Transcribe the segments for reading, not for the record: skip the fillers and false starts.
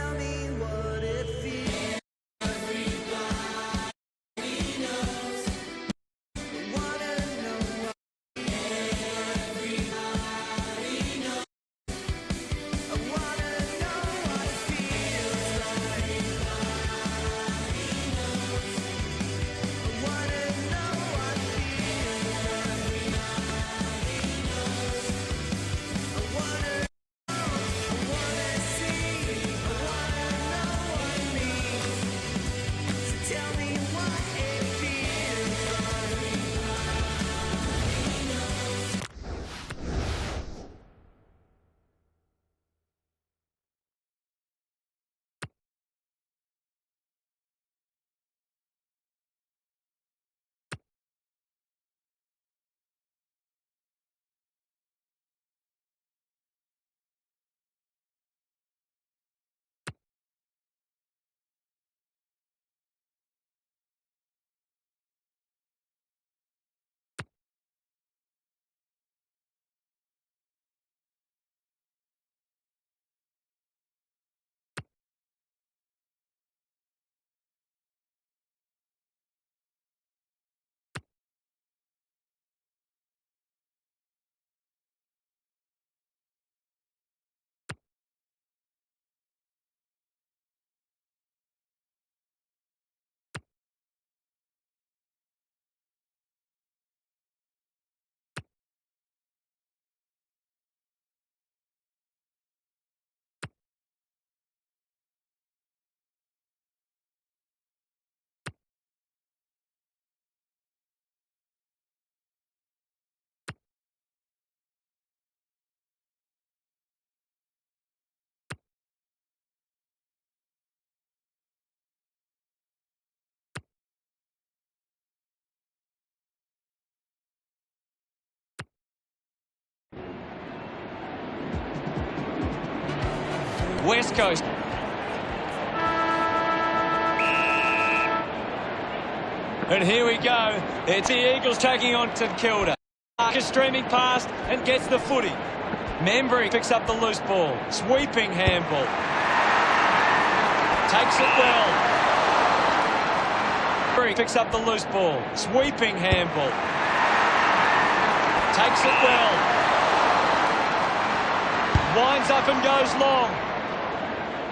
tell me what it feels. Everybody knows. I wanna know what. Everybody knows. I wanna know what it feels like. Everybody knows. I wanna know what it feels like. Everybody knows. I wanna see. I wanna know what it means. So tell me what it feels like. West Coast. And here we go. It's the Eagles taking on St Kilda. Marcus streaming past and gets the footy. Membry picks up the loose ball. Sweeping handball. Takes it well. Membry picks up the loose ball. Sweeping handball. Takes it well. Winds up and goes long.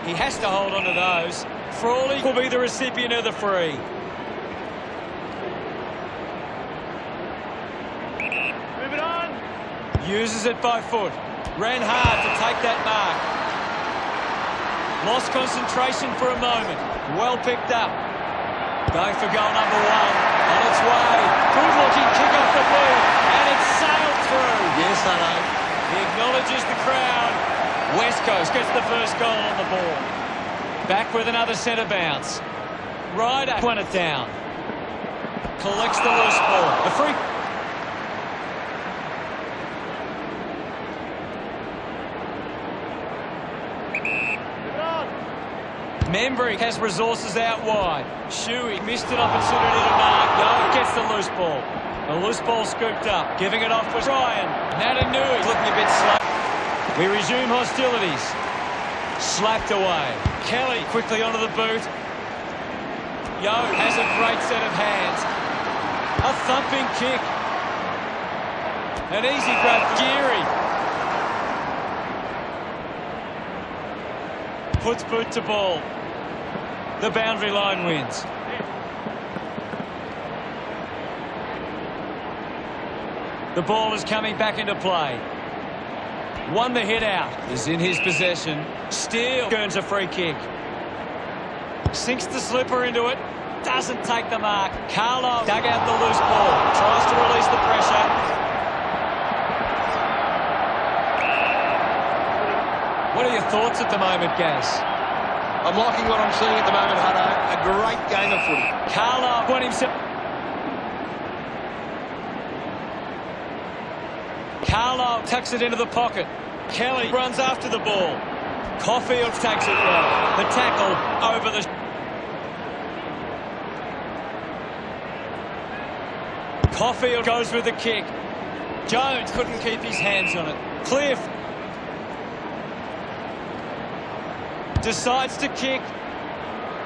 He has to hold on to those. Frawley will be the recipient of the free. Move it on. Uses it by foot. Ran hard to take that mark. Lost concentration for a moment. Well picked up. Going for goal number one. On its way. Good looking kick off the boot. And it's sailed through. Yes, I know. He acknowledges the crowd. West Coast gets the first goal on the ball. Back with another centre bounce. Ryder won it down. Collects the loose ball. The free. Membry has resources out wide. Shuey missed an opportunity to mark. No, gets the loose ball. The loose ball scooped up. Giving it off for Ryan. Natanui looking a bit slow. We resume hostilities. Slapped away. Kelly quickly onto the boot. Yo has a great set of hands. A thumping kick. An easy grab for Geary. Puts boot to ball. The boundary line wins. The ball is coming back into play. Won the hit out. Is in his possession. Steele earns a free kick. Sinks the slipper into it. Doesn't take the mark. Carlo dug out the loose ball. Tries to release the pressure. What are your thoughts at the moment, Gaz? I'm liking what I'm seeing at the moment, Hutto. A great game of footy. Carlo won himself. Carlo tucks it into the pocket. Kelly runs after the ball. Caulfield takes it well. The tackle over the... Caulfield goes with the kick. Jones couldn't keep his hands on it. Cliff Decides to kick.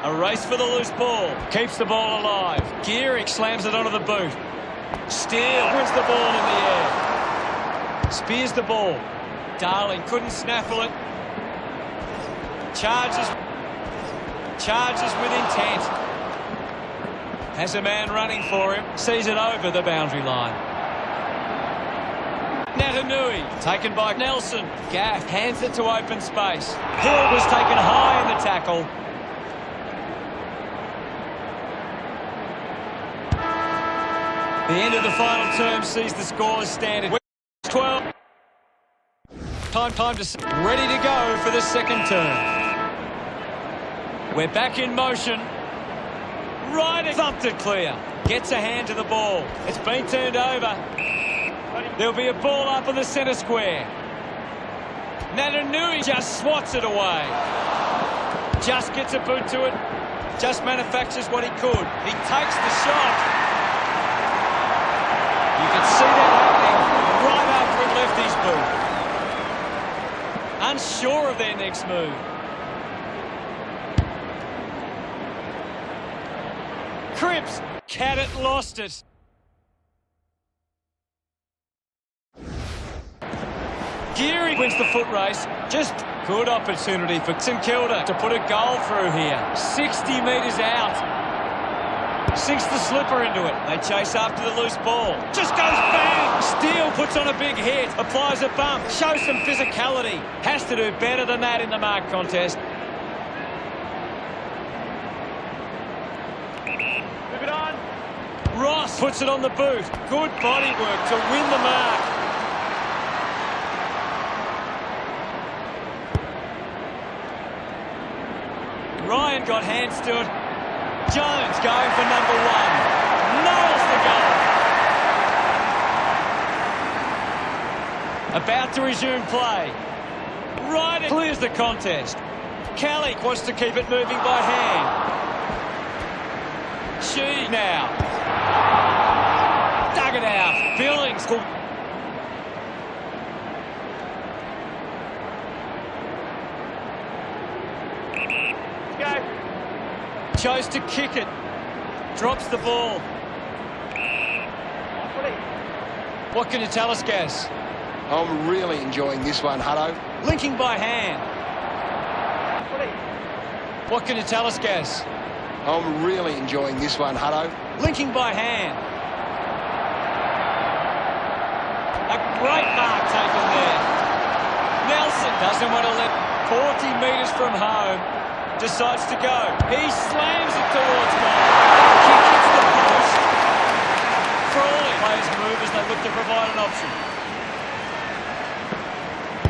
A race for the loose ball. Keeps the ball alive. Geary slams it onto the boot. Steele wins the ball in the air. Spears the ball. Darling couldn't snaffle it. Charges with intent. Has a man running for him. Sees it over the boundary line. Natanui, taken by Nelson. Gaff hands it to open space. Hill was taken high in the tackle. The end of the final term sees the score as standard. 12. Time to ready to go for the second term. We're back in motion. Right, thumped it clear. Gets a hand to the ball. It's been turned over. There'll be a ball up in the centre square. Natanui just swats it away. Just gets a boot to it. Just manufactures what he could. He takes the shot. You can see that happening right after it left his boot. Unsure of their next move. Cripps, Cadet lost it. Geary wins the foot race. Just good opportunity for St Kilda to put a goal through here. 60 metres out. Sinks the slipper into it. They chase after the loose ball. Just goes bang. Steele puts on a big hit. Applies a bump. Shows some physicality. Has to do better than that in the mark contest. Move it on. Ross puts it on the boot. Good body work to win the mark. Ryan got hands to it. Jones going for number one. Nails the goal. About to resume play. Ryder clears the contest. Kelly wants to keep it moving by hand. She now. Dug it out. Billings. Chose to kick it. Drops the ball. What can you tell us, Gaz? I'm really enjoying this one, Hutto. Linking by hand. What can you tell us, Gaz? I'm really enjoying this one, Hutto. Linking by hand. A great mark taken there. Nelson doesn't want to let 40 metres from home. Decides to go. He slams it towards goal. Kick hits the post. Crawley players move as they look to provide an option.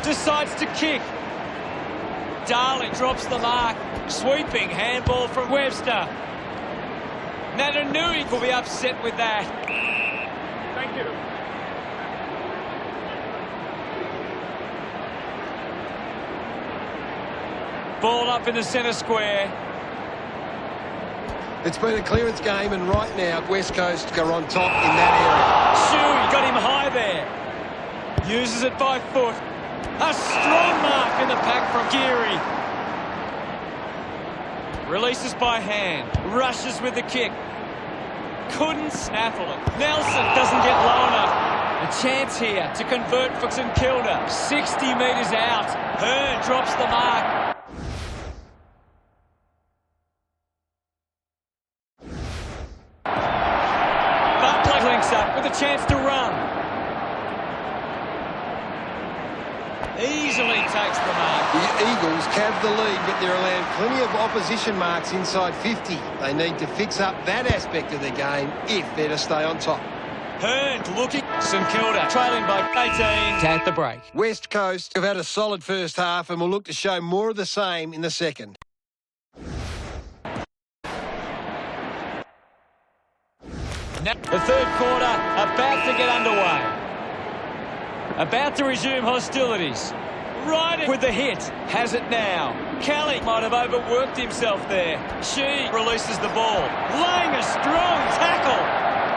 Decides to kick. Darling drops the mark. Sweeping handball from Webster. Natanui will be upset with that. Thank you. Ball up in the centre square. It's been a clearance game, and right now West Coast are on top in that area. Shuey got him high there. Uses it by foot. A strong mark in the pack from Geary. Releases by hand. Rushes with the kick. Couldn't snaffle it. Nelson doesn't get low enough. A chance here to convert for St Kilda. 60 metres out. Hearn drops the mark. Up with a chance to run. Easily takes the mark. The Eagles have the lead, but they're allowed plenty of opposition marks inside 50. They need to fix up that aspect of the game if they're to stay on top. Hearn looking. St Kilda trailing by 18 at the break. West Coast have had a solid first half and will look to show more of the same in the second. The third quarter about to get underway. About to resume hostilities. Right with the hit. Has it now. Kelly might have overworked himself there. She releases the ball. Laying a strong tackle.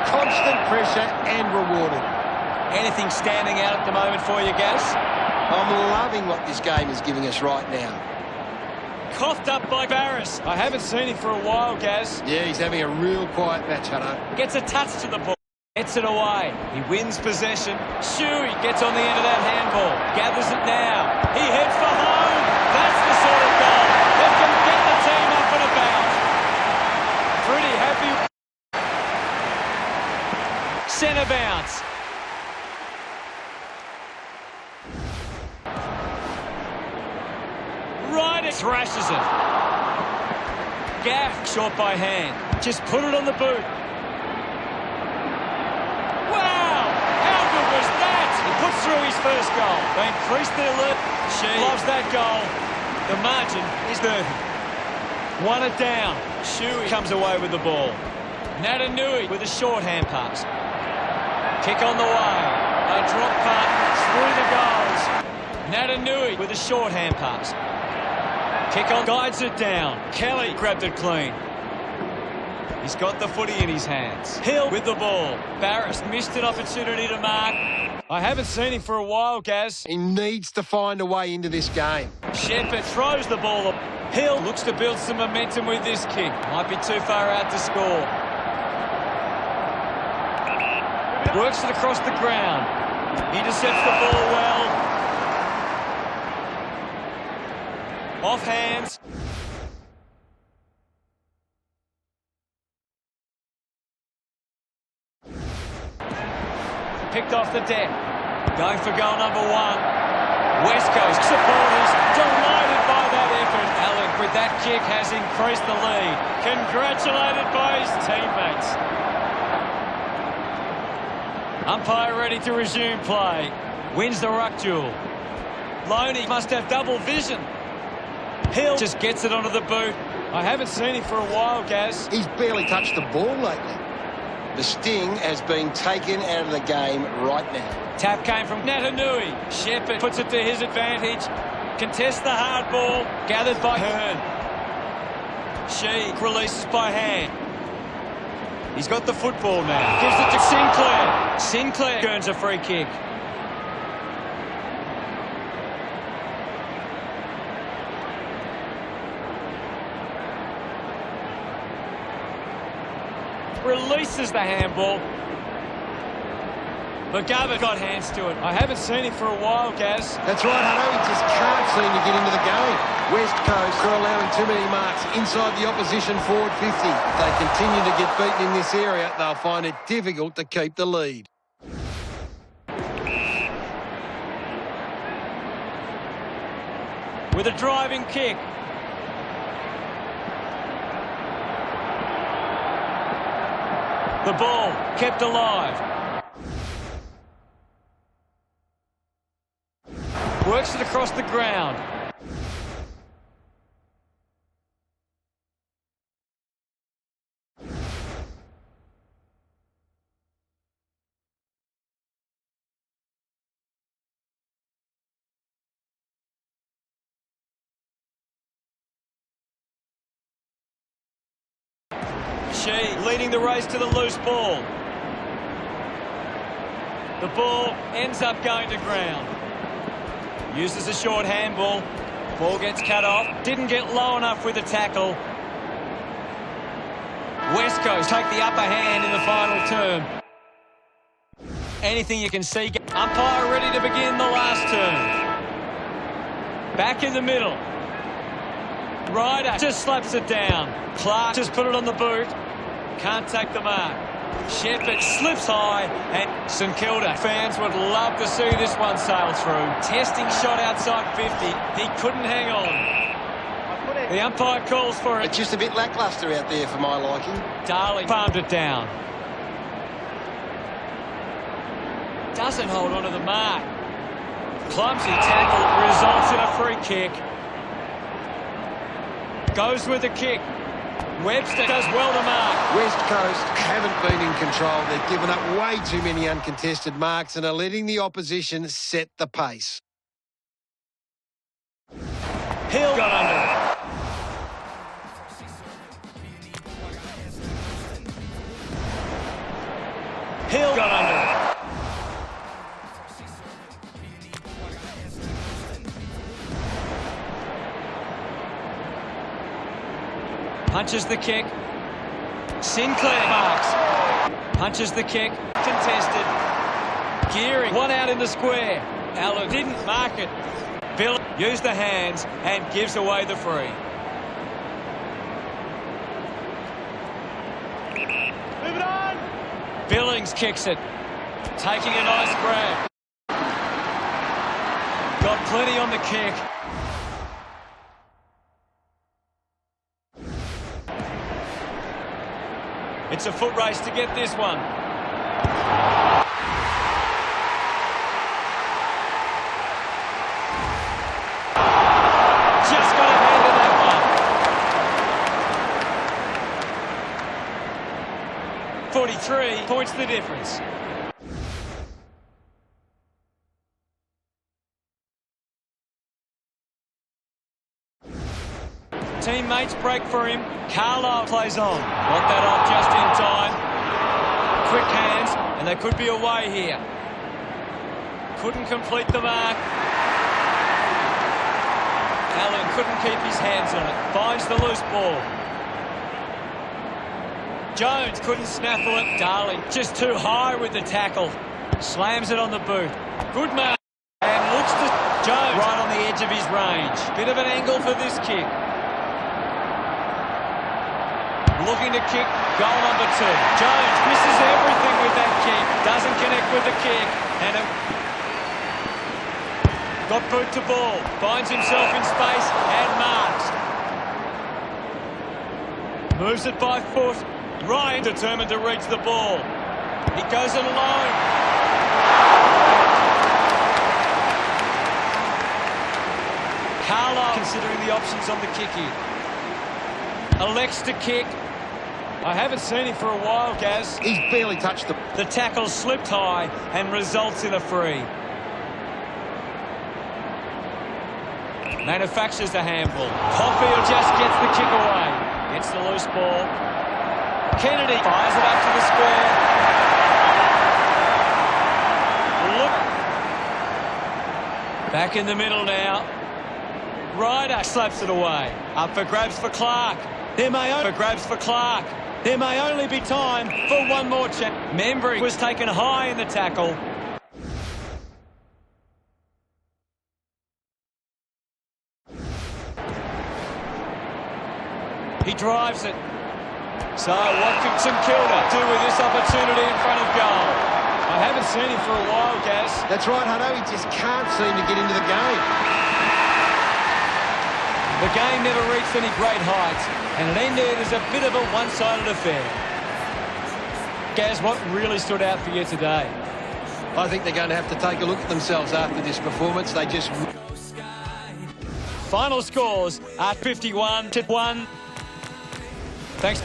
Constant pressure and rewarded. Anything standing out at the moment for you, Gaz? I'm loving what this game is giving us right now. coughed up by Barris. I haven't seen him for a while, Gaz. Yeah, he's having a real quiet match, Hutto. Gets a touch to the ball. Gets it away. He wins possession. Shuey gets on the end of that handball. Gathers it now. He heads for home. That's the sort of goal that can get the team up and about. Pretty happy. Centre bounce. Right, it thrashes it. Gaff, short by hand. Just put it on the boot. Wow! How good was that? He puts through his first goal. They increase their lead. She loves that goal. The margin is 30. One it down. Shuey comes away with the ball. Natanui with a short hand pass. Kick on the way. A drop punt through the goals. Natanui with a short hand pass. Kick on, guides it down. Kelly grabbed it clean. He's got the footy in his hands. Hill with the ball. Barris missed an opportunity to mark. I haven't seen him for a while, Gaz. He needs to find a way into this game. Shepherd throws the ball up. Hill looks to build some momentum with this kick. Might be too far out to score. Works it across the ground. Intercepts the ball well. Off hands. Picked off the deck. Going for goal number one. West Coast supporters delighted by that effort. Alec with that kick has increased the lead. Congratulated by his teammates. Umpire ready to resume play. Wins the ruck duel. Loney must have double vision. Hill just gets it onto the boot. I haven't seen him for a while, Gaz. He's barely touched the ball lately. The sting has been taken out of the game right now. Tap came from Natanui. Shepherd puts it to his advantage. Contests the hard ball. Gathered by Hearn. She releases by hand. He's got the football now. Gives it to Sinclair. Sinclair earns a free kick. Releases the handball. McGovern got hands to it. I haven't seen him for a while, Gaz. That's right, Hutto. He just can't seem to get into the game. West Coast are allowing too many marks inside the opposition forward 50. If they continue to get beaten in this area, they'll find it difficult to keep the lead. With a driving kick. The ball kept alive. Works it across the ground. She leading the race to the loose ball. The ball ends up going to ground. Uses a short handball. Ball gets cut off. Didn't get low enough with the tackle. West Coast take the upper hand in the final term. Anything you can see. Umpire ready to begin the last term. Back in the middle. Ryder just slaps it down. Clark just put it on the boot. Can't take the mark. Shepherd slips high, and St Kilda fans would love to see this one sail through. Testing shot outside 50. He couldn't hang on. The umpire calls for it. It's just a bit lacklustre out there for my liking. Darling palmed it down. Doesn't hold on to the mark. Clumsy tackle results in a free kick. Goes with the kick. Webster does well to mark. West Coast haven't been in control. They've given up way too many uncontested marks and are letting the opposition set the pace. Hill got under it. Hill got under it. Punches the kick. Sinclair marks. Punches the kick. Contested. Geary, one out in the square. Allen didn't mark it. Bill used the hands and gives away the free. Move it on. Billings kicks it. Taking a nice grab. Got plenty on the kick. It's a foot race to get this one. Just got a hand in that one. 43 points the difference. Teammates break for him. Carlisle plays on. Got that off just in time. Quick hands, and they could be away here. Couldn't complete the mark. Allen couldn't keep his hands on it. Finds the loose ball. Jones couldn't snaffle it. Darling just too high with the tackle. Slams it on the boot. Good mark. And looks to Jones right on the edge of his range. Bit of an angle for this kick. Looking to kick, goal number 2. Jones misses everything with that kick. Doesn't connect with the kick. And got boot to ball. Finds himself in space and marks. Moves it by foot. Ryan determined to reach the ball. He goes it alone. Carlisle considering the options on the kick here. Elects to kick. I haven't seen him for a while, Gaz. He's barely touched the... The tackle slipped high and results in a free. Manufactures the handball. Caulfield just gets the kick away. Gets the loose ball. Kennedy fires it up to the square. Look. Back in the middle now. Ryder slaps it away. Up for grabs for Clark. There may only be time for one more chance. Membry was taken high in the tackle. He drives it. So what can St Kilda do with this opportunity in front of goal? I haven't seen him for a while, Gaz. That's right, Hutto. He just can't seem to get into the game. The game never reached any great heights, and it ended as a bit of a one-sided affair. Gaz, what really stood out for you today? I think they're going to have to take a look at themselves after this performance. They just... Final scores are 51-1. Thanks.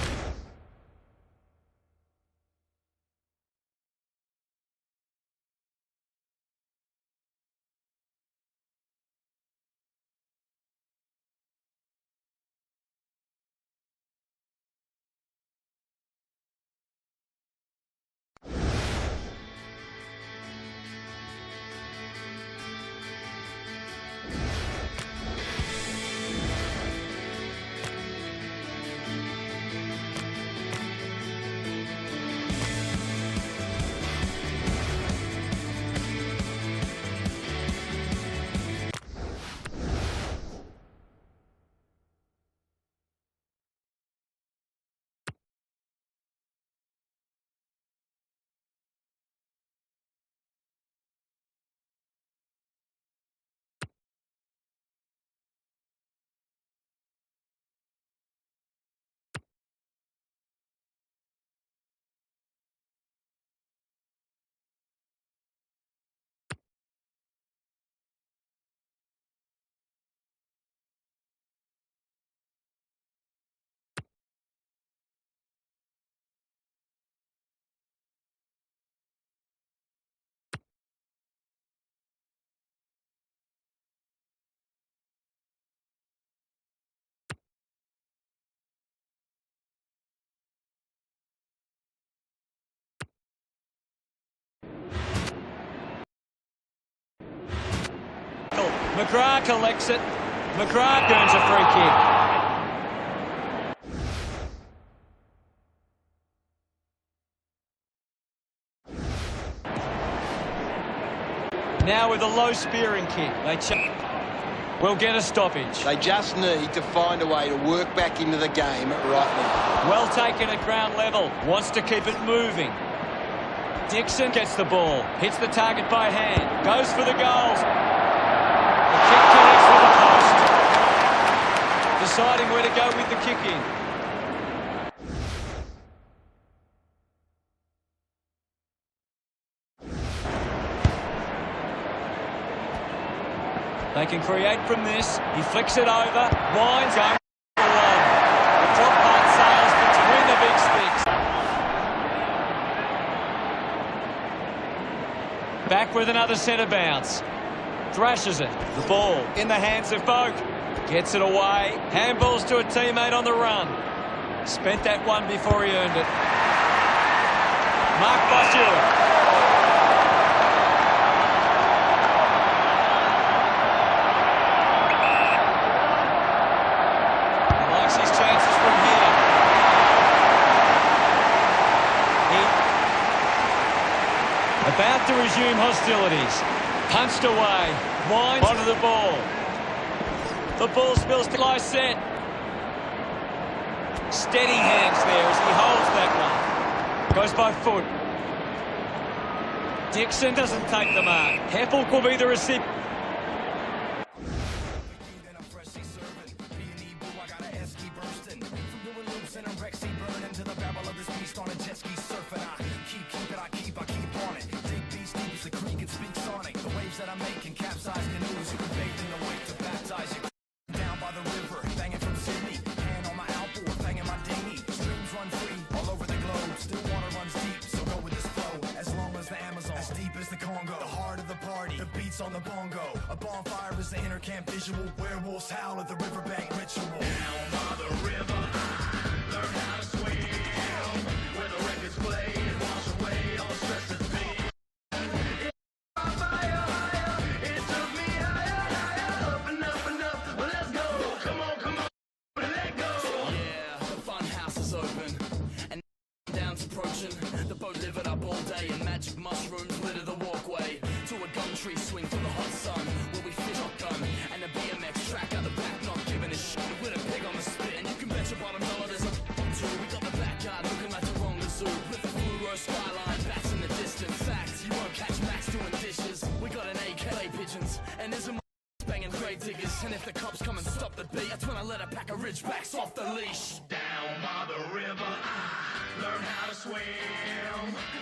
McGrath collects it. McGrath earns a free kick. Now with a low spearing kick. Will get a stoppage. They just need to find a way to work back into the game right now. Well taken at ground level. Wants to keep it moving. Dixon gets the ball. Hits the target by hand. Goes for the goals. The kick connects with the post. Deciding where to go with the kick in. They can create from this. He flicks it over. Winds going for one. The drop punt sails between the big sticks. Back with another centre bounce. Thrashes it. The ball in the hands of Boak. Gets it away. Handballs to a teammate on the run. Spent that one before he earned it. Mark by Stewart. His chances from here. About to resume hostilities. Punched away. Winds onto the ball. The ball spills to Lyset. Steady hands there as he holds that one. Goes by foot. Dixon doesn't take the mark. Heppel will be the receiver. On the bongo, a bonfire is the inner camp visual. Werewolves howl at the riverbank ritual. Down by the river, I learned how to swim. Where the records play and wash away all the stress that's been. It took me higher, up and up and up. Well, let's go. Come on, let go. Yeah, the fun house is open and down's approaching. The boat livered up all day and magic mushrooms litter the walkway. To a gum tree swing for the hot sun, where we fish shotgun and a BMX track out the back, not giving a shit with a pig on the spit. And you can bet your bottom dollar there's a two. We got the backyard looking like the wrong zoo with the fluoro skyline, bats in the distance. Facts, you won't catch Max doing dishes. We got an AK pigeons and there's a banging grave diggers. And if the cops come and stop the beat, that's when I let a pack of ridgebacks off the leash. Down by the river, I learned how to swim.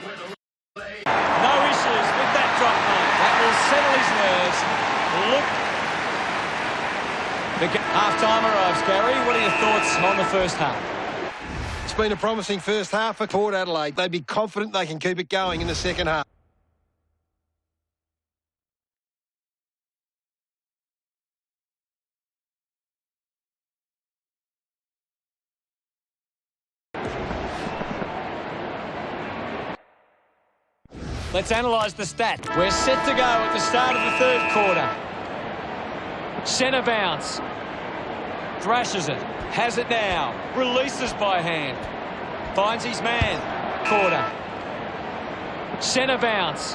Where the No issues with that drop punt. That will settle his nerves. Look. The half-time arrives, Gary. What are your thoughts on the first half? It's been a promising first half for Port Adelaide. They'd be confident they can keep it going in the second half. Let's analyse the stat. We're set to go at the start of the third quarter. Centre bounce. Thrashes it. Has it now. Releases by hand. Finds his man. Quarter. Centre bounce.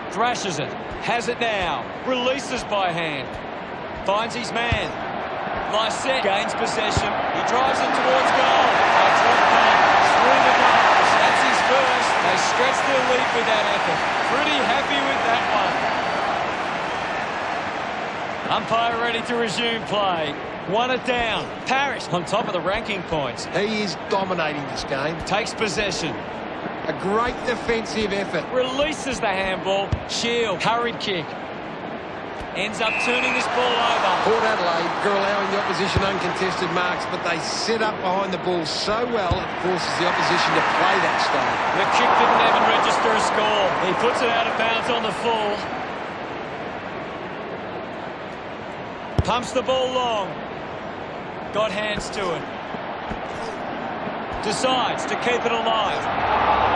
Thrashes it. Has it now. Releases by hand. Finds his man. Lyset gains possession. He drives it towards goal. A drop punt through the goals. That's his first. They stretch their lead with that effort. Pretty happy with that one. Umpire ready to resume play. Won it down. Parrish on top of the ranking points. He is dominating this game. Takes possession. A great defensive effort. Releases the handball. Shield. Hurried kick. Ends up turning this ball over. Port Adelaide are allowing the opposition uncontested marks, but they set up behind the ball so well it forces the opposition to play that style. The kick didn't even register a score. He puts it out of bounds on the full. Pumps the ball long. Got hands to it. Decides to keep it alive.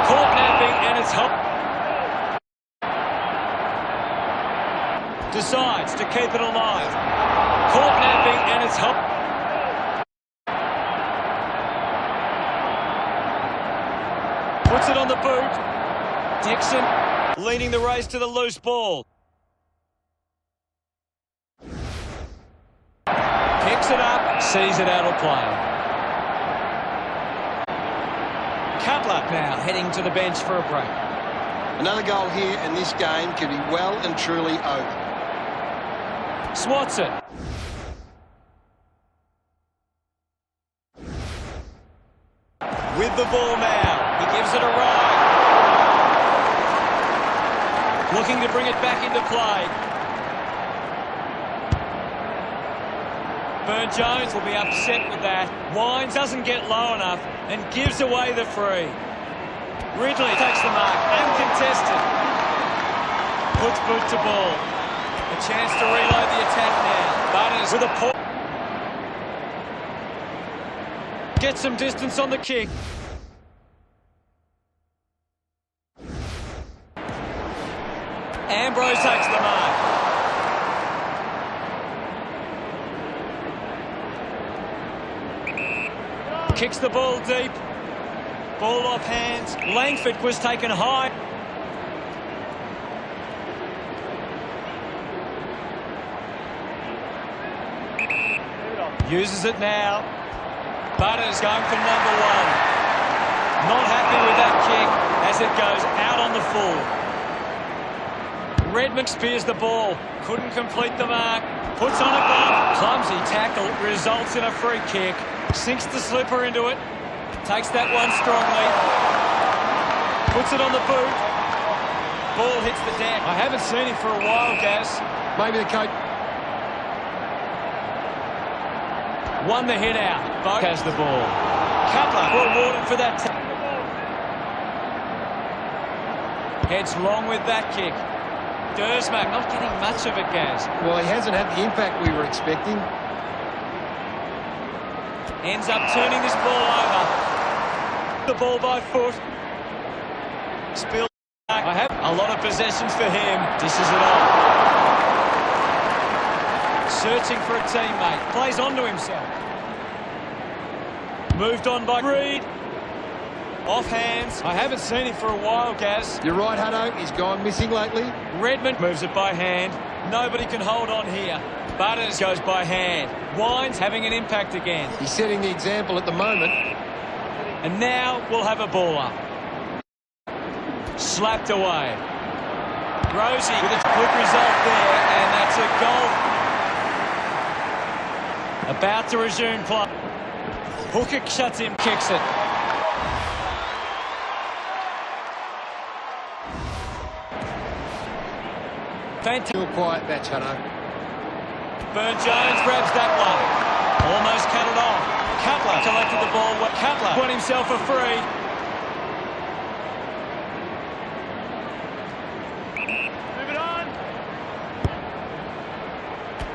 Caught napping and it's hot. Decides to keep it alive. Caught napping and it's hot. Puts it on the boot. Dixon leading the race to the loose ball. Picks it up, sees it out of play. Cutler now heading to the bench for a break. Another goal here and this game could be well and truly over. Swats it. With the ball now, he gives it a ride. Looking to bring it back into play. Burn-Jones will be upset with that. Wines doesn't get low enough and gives away the free. Ridley takes the mark, uncontested. Puts boot to ball. A chance to reload the attack now. Butters with a pull. Gets some distance on the kick. Ambrose takes the mark. Kicks the ball deep. Ball off hands. Langford was taken high. Uses it now. Butters going for number one. Not happy with that kick as it goes out on the full. Redmond spears the ball. Couldn't complete the mark. Puts on a bump. Clumsy tackle results in a free kick. Sinks the slipper into it. Takes that one strongly. Puts it on the boot. Ball hits the deck. I haven't seen him for a while, Gaz. Maybe the coach... Won the hit out. Boak has the ball. Cutler rewarded for that. Heads long with that kick. Dersmack not getting much of it, Gaz. Well, he hasn't had the impact we were expecting. Ends up turning this ball over. The ball by foot. Spill back. I have a lot of possessions for him. Dishes it on. Searching for a teammate. Plays onto himself. Moved on by Reed. Off hands. I haven't seen him for a while, Gaz. You're right, Hutto. He's gone missing lately. Redmond moves it by hand. Nobody can hold on here. Butters goes by hand. Wines having an impact again. He's setting the example at the moment. And now we'll have a ball up. Slapped away. Rosie with a quick result there, and that's a goal. About to resume play. Hooker shuts him, kicks it. Fantastic. Still quiet match, Hutto. Burn-Jones grabs that one. Almost cut it off. Cutler collected the ball. Cutler won himself a free. Move it on.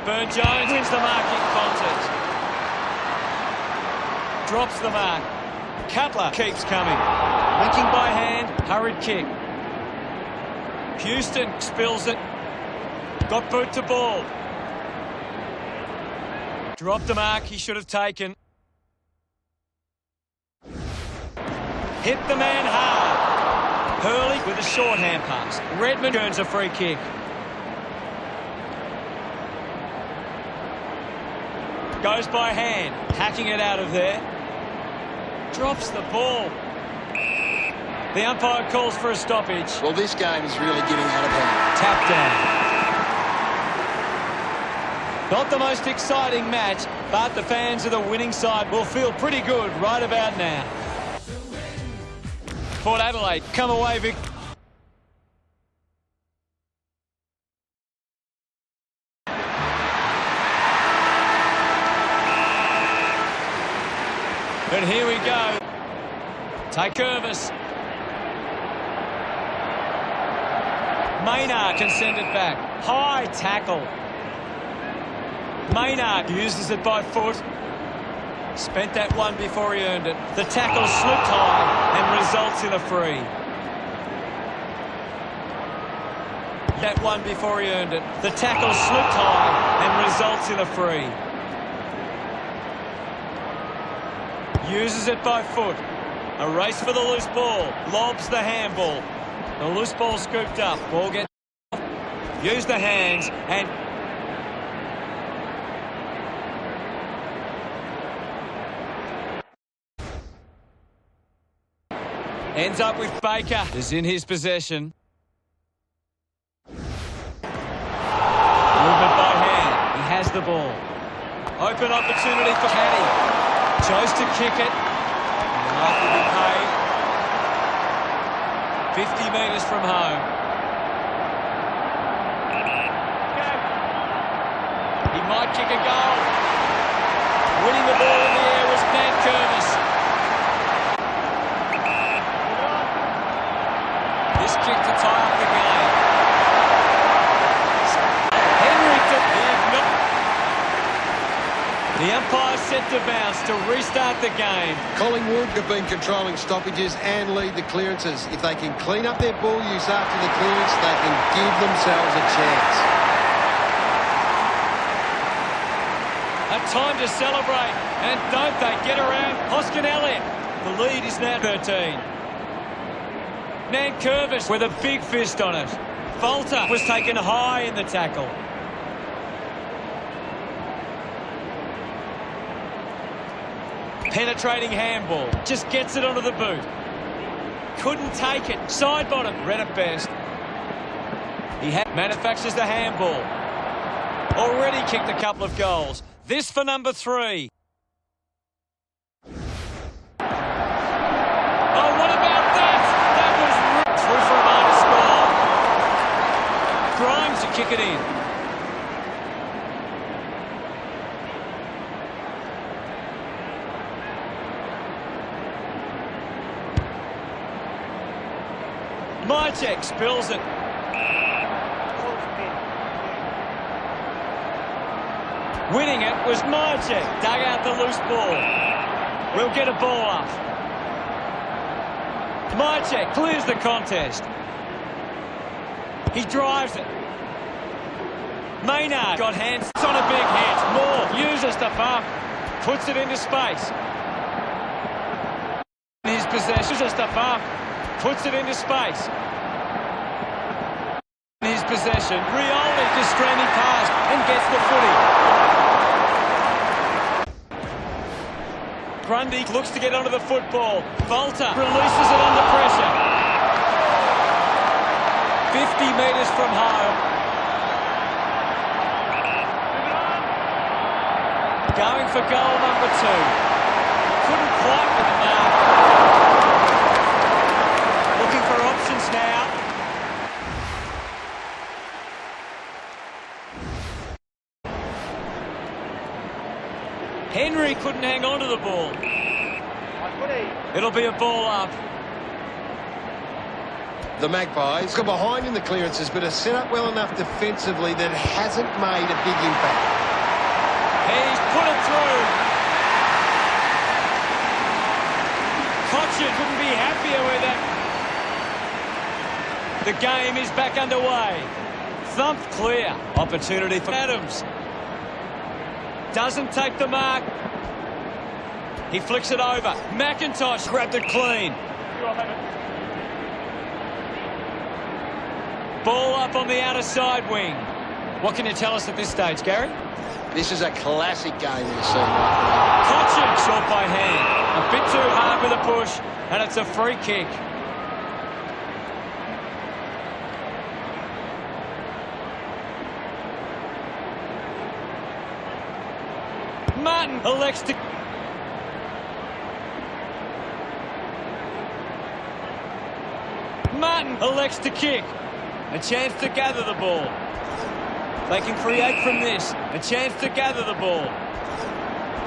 Burn-Jones wins the marking contest. Drops the mark. Cutler keeps coming. Linking by hand. Hurried kick. Houston spills it. Got boot to ball. Dropped the mark he should have taken. Hit the man hard. Hurley with a short hand pass. Redmond earns a free kick. Goes by hand. Hacking it out of there. Drops the ball. The umpire calls for a stoppage. Well, this game is really getting out of hand. Tap down. Not the most exciting match, but the fans of the winning side will feel pretty good right about now. Port Adelaide come away victorious. But here we go. Take Curvis. Maynard can send it back. High tackle. Maynard uses it by foot. Spent that one before he earned it. The tackle slipped high and results in a free. That one before he earned it. The tackle slipped high and results in a free. Uses it by foot. A race for the loose ball. Lobs the handball. The loose ball scooped up. Ball gets... Use the hands and... Ends up with Baker. Is in his possession. Movement by hand. He has the ball. Open opportunity for Caddy. Chose to kick it. And the mark will be paid. 50 metres from home. He might kick a goal. Winning the ball in the air was Matt Curvis. This kick to tie up the game. Henry to... The umpire set to bounce to restart the game. Collingwood have been controlling stoppages and lead the clearances. If they can clean up their ball use after the clearance, they can give themselves a chance. A time to celebrate, and don't they get around Hoskin Elliott. The lead is now 13. Nankervis with a big fist on it. Volta was taken high in the tackle. Penetrating handball. Just gets it onto the boot. Couldn't take it. Side bottom. Read it best. He manufactures the handball. Already kicked a couple of goals. This for number 3. Oh, what about that? That was through for a minor score. Grimes to kick it in. Mytek spills it. Winning it was Mytek. Dug out the loose ball. We'll get a ball up. Mytek clears the contest. He drives it. Maynard got hands on a big hit. Moore uses the bump. Puts it into space. His possession uses the bump. Puts it into space. His possession. Rioli just streaming past and gets the footy. Grundy looks to get onto the football. Volta releases it under pressure. 50 metres from home. Going for goal number 2. Couldn't quite with the mark. Looking for options now. Henry couldn't hang on to the ball. It'll be a ball up. The Magpies got behind in the clearances, but are set up well enough defensively that it hasn't made a big impact. He's put it through. Cochin couldn't be happier with it. The game is back underway. Thumped clear. Opportunity for Adams. Doesn't take the mark. He flicks it over. McIntosh grabbed it clean. Ball up on the outer side wing. What can you tell us at this stage, Gary? This is a classic game we've seen right now. Cochin short by hand. A bit too hard with a push, and it's a free kick. Martin elects to... Martin elects to kick. A chance to gather the ball. They can create from this. A chance to gather the ball.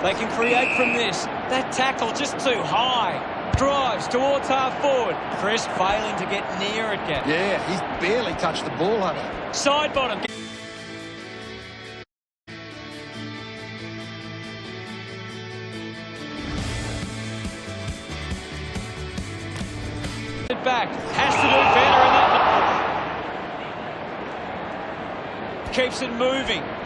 They can create from this. That tackle just too high. Drives towards half forward. Chris failing to get near it yet. Yeah, he's barely touched the ball, Hunter. Side bottom. Back. Has to do better in that. Keeps it moving.